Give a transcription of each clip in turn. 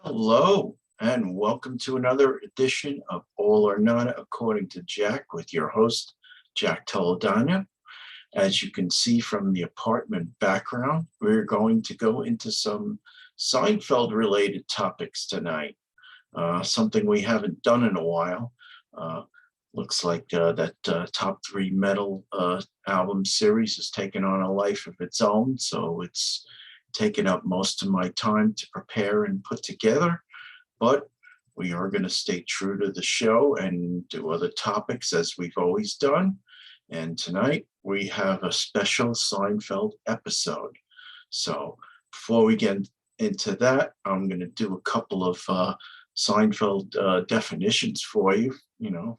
Hello, and welcome to another edition of All or None According to Jack with your host, Jack Toledano. As you can see from the apartment background, we're going to go into some Seinfeld-related topics tonight, something we haven't done in a while. Uh, Looks like that top three metal album series has taken on a life of its own, so it's taken up most of my time to prepare and put together, but we are going to stay true to the show and do other topics as we've always done. And tonight we have a special Seinfeld episode. So before we get into that, I'm going to do a couple of Seinfeld definitions for you,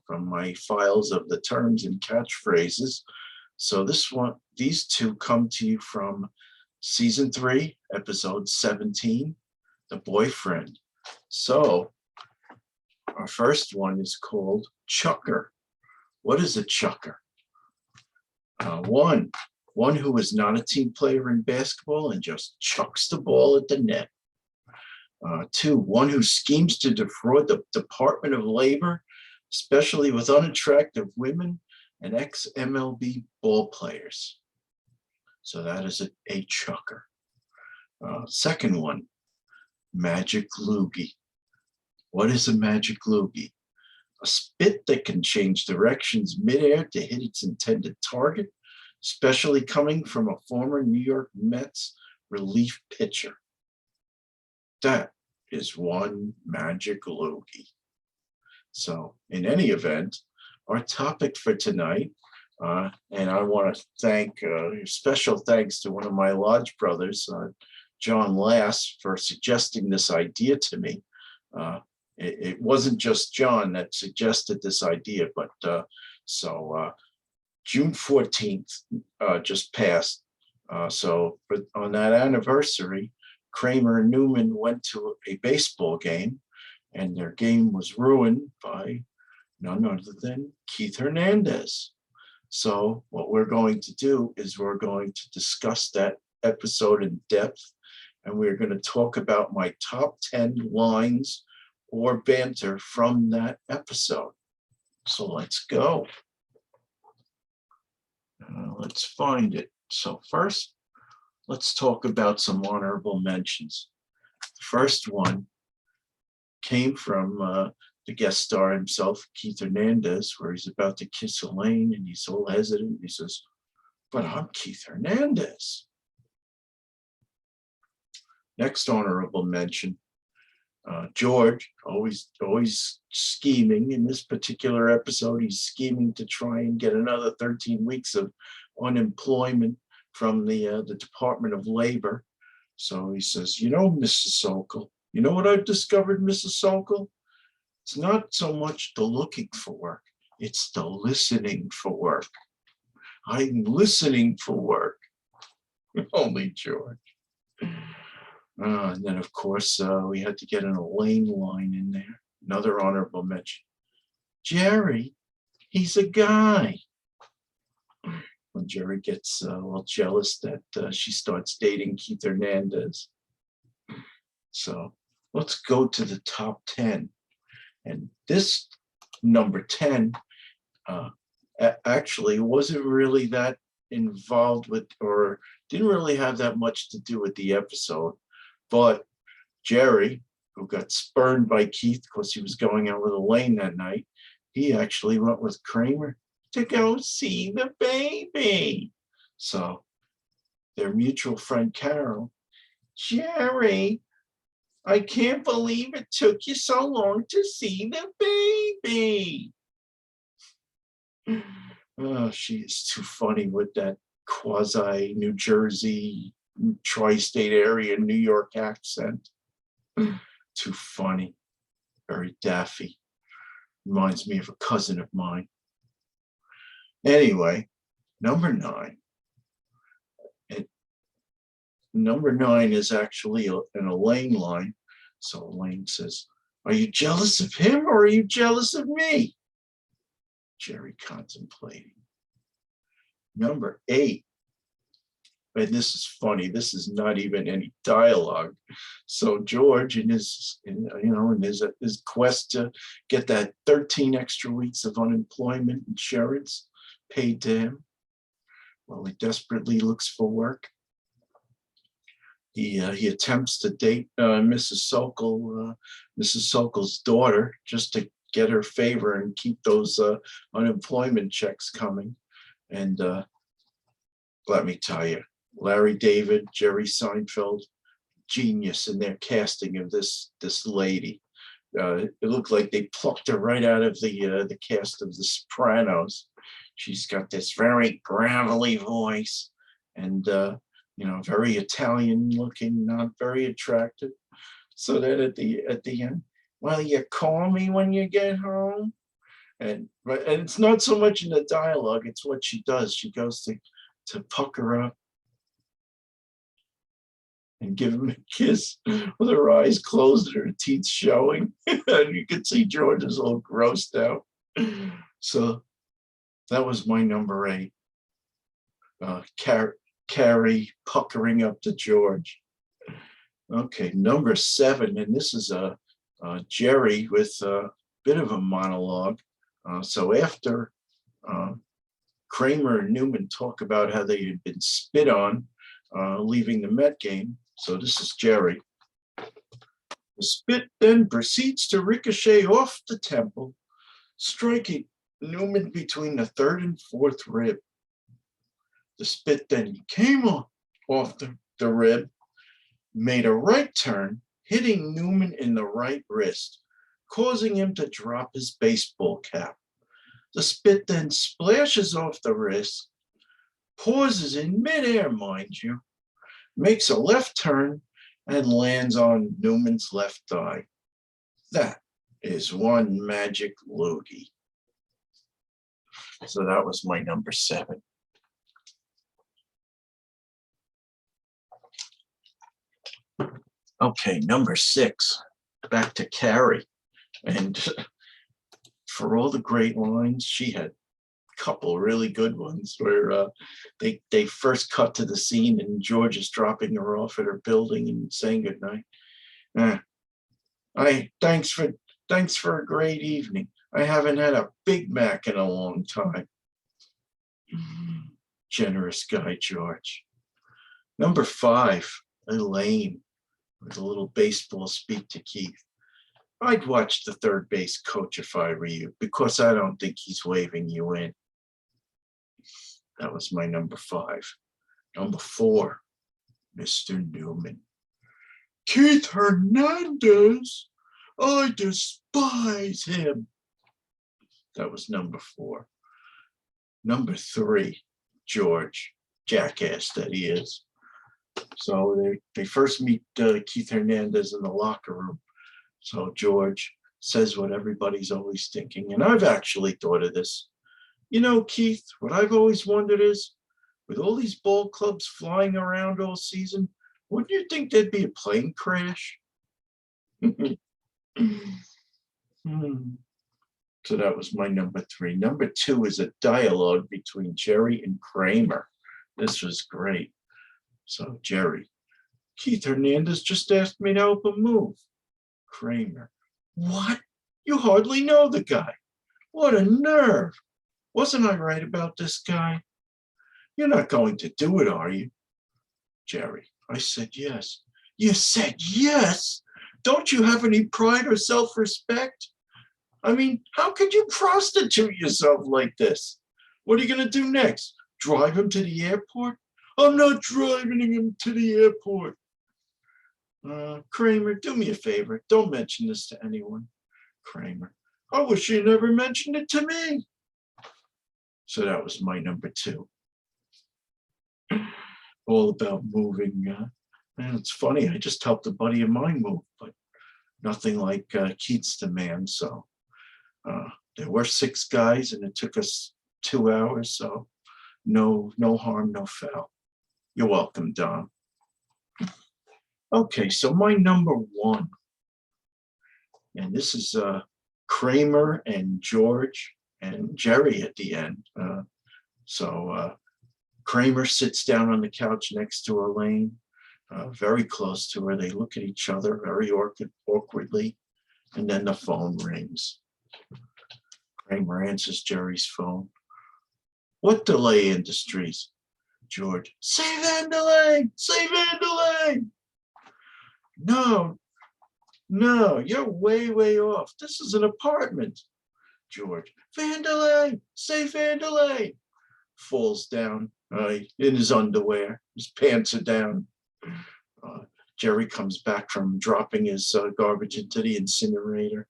from my files of the terms and catchphrases. So these two come to you from Season 3, Episode 17, The Boyfriend. So our first one is called Chucker. What is a chucker? One who is not a team player in basketball and just chucks the ball at the net. Two, one who schemes to defraud the Department of Labor, especially with unattractive women and ex-MLB ball players. So that is a chucker. Second one, magic loogie. What is a magic loogie? A spit that can change directions midair to hit its intended target, especially coming from a former New York Mets relief pitcher. That is one magic loogie. So in any event, our topic for tonight, and I want to thank special thanks to one of my lodge brothers, John Lass, for suggesting this idea to me. It wasn't just John that suggested this idea, but June 14th just passed. So on that anniversary, Kramer and Newman went to a baseball game, and their game was ruined by none other than Keith Hernandez. So what we're going to do is we're going to discuss that episode in depth, and we're going to talk about my top 10 lines or banter from that episode. So let's go. Let's find it. So first, let's talk about some honorable mentions. The first one came from the guest star himself, Keith Hernandez, where he's about to kiss Elaine and he's all hesitant. He says, "But I'm Keith Hernandez." Next honorable mention, George, always scheming. In this particular episode, he's scheming to try and get another 13 weeks of unemployment from the Department of Labor. So he says, Mrs. Sokol, you know what I've discovered, Mrs. Sokol? It's not so much the looking for work, it's the listening for work. I'm listening for work. Only George. And then, of course, we had to get an Elaine line in there. Another honorable mention. Jerry, he's a guy. When Jerry gets a little jealous that she starts dating Keith Hernandez. So let's go to the top 10. And this number 10 actually wasn't really that involved with, or didn't really have that much to do with the episode. But Jerry, who got spurned by Keith because he was going out with Elaine that night, he actually went with Kramer to go see the baby. So their mutual friend Carol, Jerry, I can't believe it took you so long to see the baby. Oh, she is too funny with that quasi New Jersey, tri-state area, New York accent. Too funny. Very daffy. Reminds me of a cousin of mine. Anyway, number 9. Number 9 is actually an Elaine line. So Elaine says, "Are you jealous of him or are you jealous of me?" Jerry contemplating. Number 8. and this is funny, this is not even any dialogue. So George, in his quest to get that 13 extra weeks of unemployment insurance paid to him, while he desperately looks for work, he attempts to date Mrs. Sokol's daughter, just to get her favor and keep those unemployment checks coming. And let me tell you, Larry David, Jerry Seinfeld, genius in their casting of this lady. It looked like they plucked her right out of the cast of The Sopranos. She's got this very gravelly voice, and very Italian looking, not very attractive. So that at the end, well, you call me when you get home, and it's not so much in the dialogue; it's what she does. She goes to pucker up and give him a kiss with her eyes closed and her teeth showing. And you can see George is all grossed out. So that was my number 8. Carrie puckering up to George. Okay, number 7, and this is Jerry with a bit of a monologue. So after Kramer and Newman talk about how they had been spit on leaving the Met game. So this is Jerry. The spit then proceeds to ricochet off the temple, striking Newman between the 3rd and 4th rib. The spit then came off the rib, made a right turn, hitting Newman in the right wrist, causing him to drop his baseball cap. The spit then splashes off the wrist, pauses in midair, mind you, makes a left turn, and lands on Newman's left thigh. That is one magic loogie. So that was my number 7. Okay, number 6, back to Carrie. And for all the great lines, she had a couple really good ones where they first cut to the scene and George is dropping her off at her building and saying goodnight. Thanks for a great evening. I haven't had a Big Mac in a long time. Generous guy, George. Number 5, Elaine, with a little baseball speak to Keith. I'd watch the third base coach if I were you, because I don't think he's waving you in. That was my number 5. Number 4, Mr. Newman. Keith Hernandez, I despise him. That was number 4. Number 3, George, jackass that he is. So they first meet Keith Hernandez in the locker room. So George says what everybody's always thinking. And I've actually thought of this. You know, Keith, what I've always wondered is, with all these ball clubs flying around all season, wouldn't you think there'd be a plane crash? So that was my number 3. Number 2 is a dialogue between Jerry and Kramer. This was great. So Jerry, Keith Hernandez just asked me to help him move. Kramer, what? You hardly know the guy. What a nerve. Wasn't I right about this guy? You're not going to do it, are you? Jerry, I said yes. You said yes? Don't you have any pride or self-respect? I mean, how could you prostitute yourself like this? What are you going to do next? Drive him to the airport? I'm not driving him to the airport. Kramer, do me a favor. Don't mention this to anyone. Kramer, I wish you never mentioned it to me. So that was my number 2. All about moving. And it's funny, I just helped a buddy of mine move, but nothing like Keith's demand. So there were 6 guys and it took us 2 hours. So no harm, no foul. You're welcome, Don. Okay, so my number 1, and this is Kramer and George and Jerry at the end. So Kramer sits down on the couch next to Elaine, very close to her. They look at each other very awkwardly, and then the phone rings. Kramer answers Jerry's phone. What delay industries? George, say Van delay, say Van delay. No, you're way, way off. This is an apartment. George, Vandelay, say Vandelay. Falls down in his underwear. His pants are down. Jerry comes back from dropping his garbage into the incinerator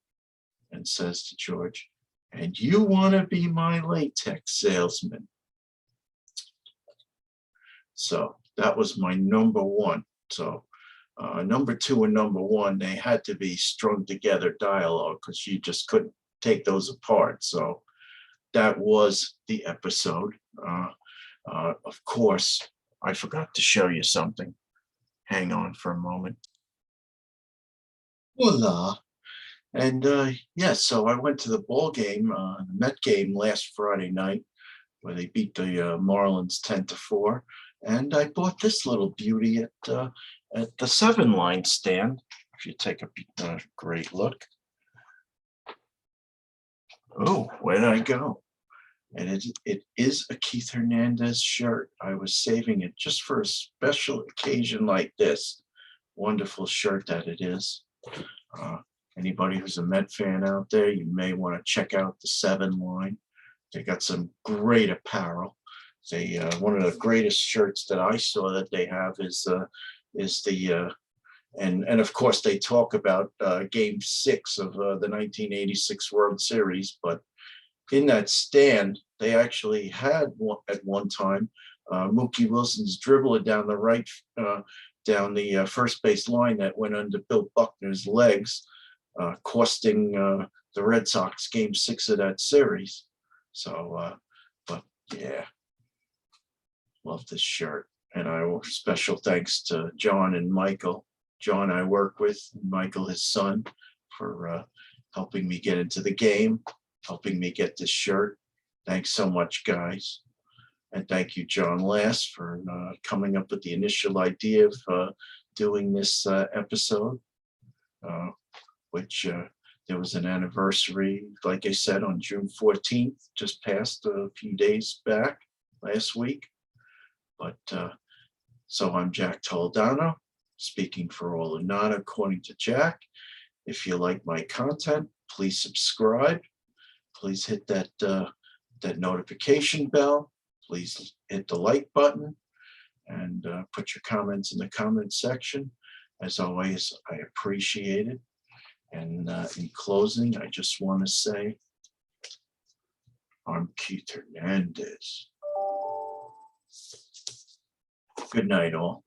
and says to George, and you want to be my latex salesman. So that was my number one. So number two and number one, they had to be strung together dialogue because you just couldn't take those apart. So that was the episode. Of course, I forgot to show you something. Hang on for a moment. Voila. And so I went to the ball game, the Met game last Friday night, where they beat the Marlins 10-4. And I bought this little beauty at the 7-line stand. If you take a great look. Oh, where did I go? And it is a Keith Hernandez shirt. I was saving it just for a special occasion like this. Wonderful shirt that it is. Anybody who's a Met fan out there, you may want to check out the 7 line. They got some great apparel. They one of the greatest shirts that I saw that they have is the and of course they talk about Game 6 of the 1986 World Series, but in that stand they actually had at one time Mookie Wilson's dribbler down the right down the first base line that went under Bill Buckner's legs, costing the Red Sox Game 6 of that series. So, but yeah. Love this shirt. And special thanks to John and Michael. John I work with, and Michael his son, for helping me get into the game, helping me get this shirt. Thanks so much, guys. And thank you, John Last, for coming up with the initial idea of doing this episode, which there was an anniversary, like I said, on June 14th, just passed a few days back last week. But so I'm Jack Toledano, speaking for All or Not According to Jack. If you like my content, please subscribe. Please hit that that notification bell. Please hit the like button and put your comments in the comment section. As always, I appreciate it. And in closing, I just want to say, I'm Keith Hernandez. Good night, all.